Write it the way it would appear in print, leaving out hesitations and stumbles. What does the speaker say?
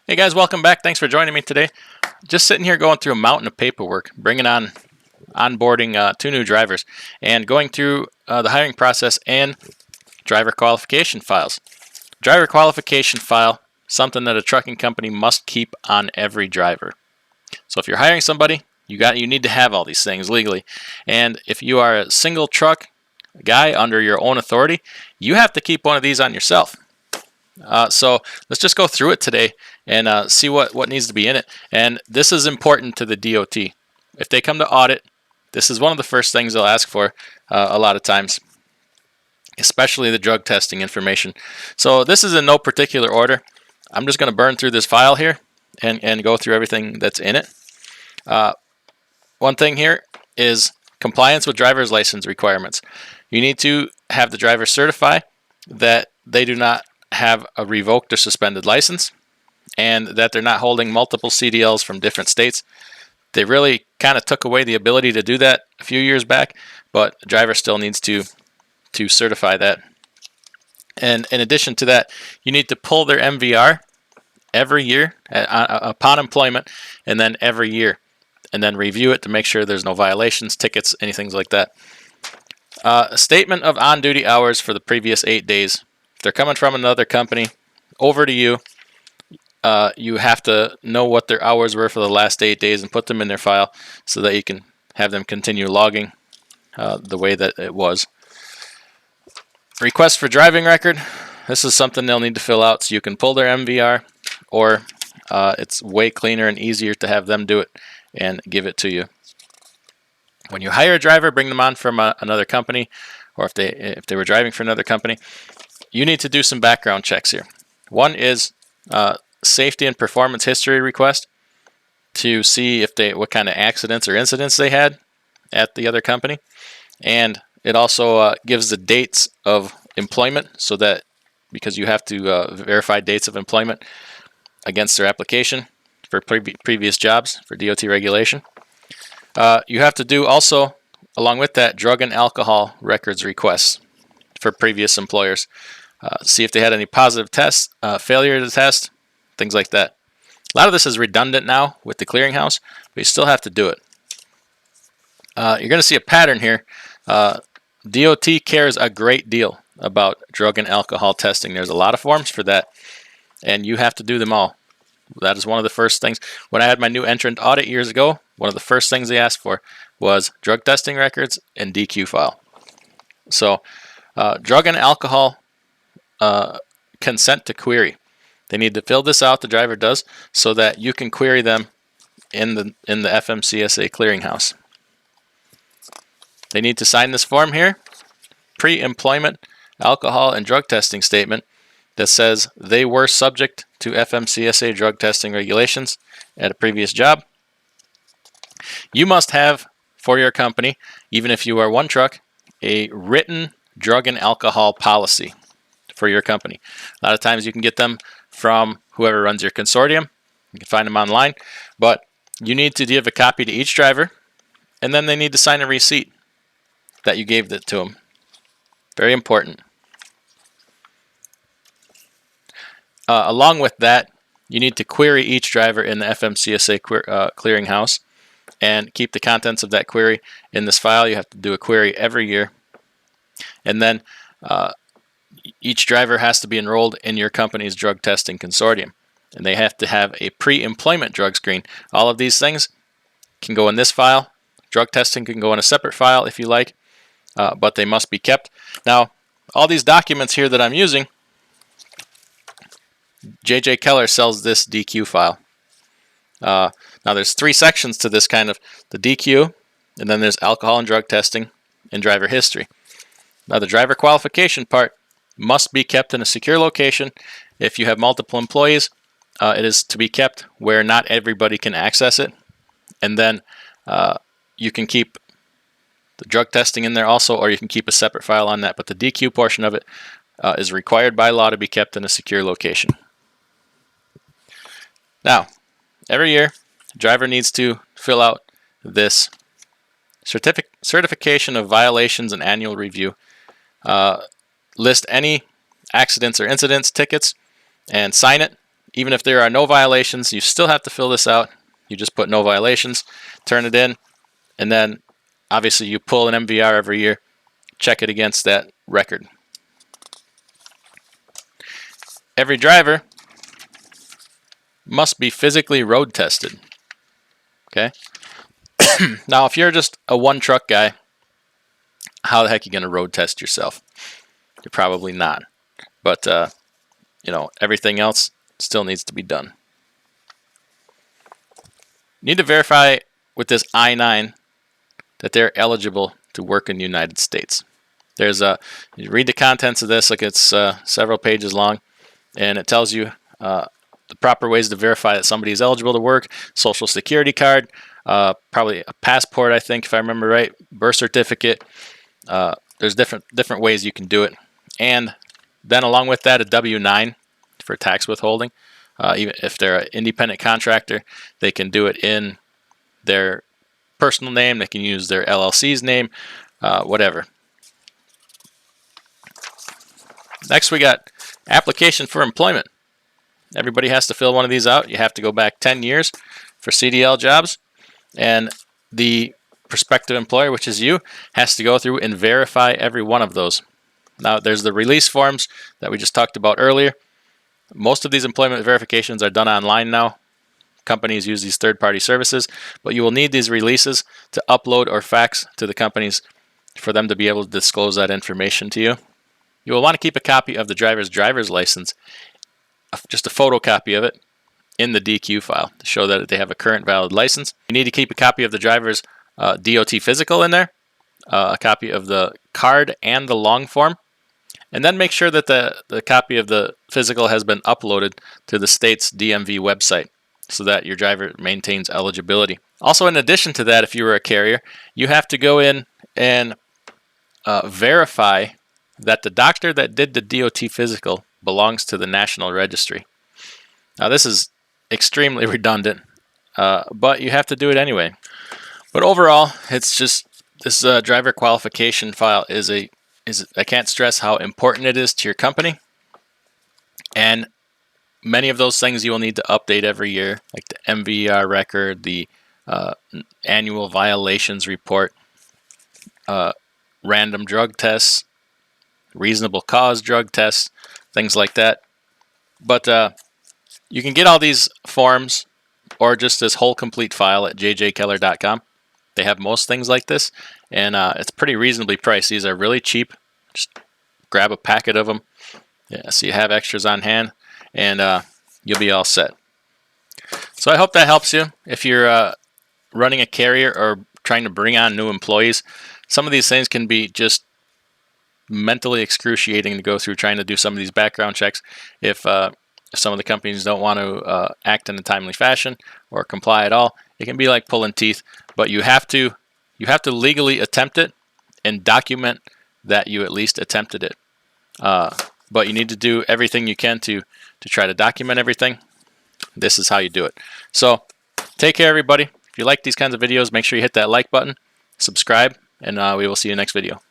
Hey guys, welcome back. Thanks for joining me today. Just sitting here going through a mountain of paperwork, bringing on onboarding 2 new drivers and going through the hiring process and driver qualification files. Driver qualification file, something that a trucking company must keep on every driver. So if you're hiring somebody, you need to have all these things legally. And if you are a single truck guy under your own authority, you have to keep one of these on yourself. So let's just go through it today and see what needs to be in it. And this is important to the DOT. If they come to audit, this is one of the first things they'll ask for a lot of times, especially the drug testing information. So this is in no particular order. I'm just going to burn through this file here and go through everything that's in it. One thing here is compliance with driver's license requirements. You need to have the driver certify that they do not have a revoked or suspended license and that they're not holding multiple CDLs from different states. They really kind of took away the ability to do that a few years back, but the driver still needs to certify that. And in addition to that, you need to pull their MVR every year upon employment, and then every year, and then review it to make sure there's no violations, tickets, anything like that. A statement of on-duty hours for the previous 8 days. If they're coming from another company over to you, you have to know what their hours were for the last 8 days and put them in their file so that you can have them continue logging the way that it was. Request for driving record. This is something they'll need to fill out so you can pull their MVR, or it's way cleaner and easier to have them do it and give it to you. When you hire a driver, bring them on from another company, or if they were driving for another company, you need to do some background checks here. One is safety and performance history request to see what kind of accidents or incidents they had at the other company, and it also gives the dates of employment, so that because you have to verify dates of employment against their application for previous jobs for DOT regulation. You have to do also, along with that, drug and alcohol records requests for previous employers. See if they had any positive tests, failure to test, things like that. A lot of this is redundant now with the clearinghouse, but you still have to do it. You're going to see a pattern here. DOT cares a great deal about drug and alcohol testing. There's a lot of forms for that, and you have to do them all. That is one of the first things. When I had my new entrant audit years ago, one of the first things they asked for was drug testing records and DQ file. So drug and alcohol consent to query. They need to fill this out, the driver does, so that you can query them in the FMCSA clearinghouse. They need to sign this form here, pre-employment alcohol and drug testing statement that says they were subject to FMCSA drug testing regulations at a previous job. You must have, for your company, even if you are one truck, a written drug and alcohol policy for your company. A lot of times you can get them from whoever runs your consortium. You can find them online, but you need to give a copy to each driver, and then they need to sign a receipt that you gave it to them. Very important. Along with that, you need to query each driver in the FMCSA clearinghouse and keep the contents of that query in this file. You have to do a query every year. And then each driver has to be enrolled in your company's drug testing consortium. And they have to have a pre-employment drug screen. All of these things can go in this file. Drug testing can go in a separate file if you like, but they must be kept. Now, all these documents here that I'm using, J.J. Keller sells this DQ file. Now there's 3 sections to this kind of, the DQ, and then there's alcohol and drug testing and driver history. Now the driver qualification part must be kept in a secure location. If you have multiple employees, it is to be kept where not everybody can access it. And then you can keep the drug testing in there also, or you can keep a separate file on that. But the DQ portion of it is required by law to be kept in a secure location. Now, every year, the driver needs to fill out this certification of violations and annual review. List any accidents or incidents, tickets, and sign it. even if there are no violations, you still have to fill this out. You just put no violations, turn it in, and then obviously you pull an MVR every year, check it against that record. Every driver must be physically road tested. Okay. Now, if you're just a one truck guy, how the heck are you going to road test yourself? You're probably not. But, you know, everything else still needs to be done. You need to verify with this I-9 that they're eligible to work in the United States. There's you read the contents of this, like it's several pages long, and it tells you the proper ways to verify that somebody is eligible to work: social security card, probably a passport, I think, if I remember right, birth certificate. There's different ways you can do it, and then along with that, a W-9 for tax withholding. Even if they're an independent contractor, they can do it in their personal name. They can use their LLC's name, whatever. Next, we got application for employment. Everybody has to fill one of these out. You have to go back 10 years for CDL jobs, and the prospective employer, which is you, has to go through and verify every one of those. Now, there's the release forms that we just talked about earlier. Most of these employment verifications are done online now. Companies use these third-party services, but you will need these releases to upload or fax to the companies for them to be able to disclose that information to you. You will want to keep a copy of the driver's license, just a photocopy of it, in the DQ file to show that they have a current valid license. You need to keep a copy of the driver's DOT physical in there, a copy of the card and the long form, and then make sure that the copy of the physical has been uploaded to the state's DMV website so that your driver maintains eligibility. Also, in addition to that, if you were a carrier, you have to go in and verify that the doctor that did the DOT physical belongs to the National Registry. Now, this is extremely redundant, but you have to do it anyway. But overall, it's just this driver qualification file is I can't stress how important it is to your company, and many of those things you will need to update every year, like the MVR record, the annual violations report, random drug tests, reasonable cause drug tests, things like that. But you can get all these forms or just this whole complete file at jjkeller.com. They have most things like this, and it's pretty reasonably priced. These are really cheap. Just grab a packet of them, yeah, so you have extras on hand, and you'll be all set. So I hope that helps you. If you're running a carrier or trying to bring on new employees, some of these things can be just mentally excruciating to go through trying to do some of these background checks if some of the companies don't want to act in a timely fashion or comply at all. It can be like pulling teeth, but you have to legally attempt it and document that you at least attempted it. But you need to do everything you can to try to document everything. This is how you do it. So take care, everybody. If you like these kinds of videos, make sure you hit that like button, subscribe, and we will see you next video.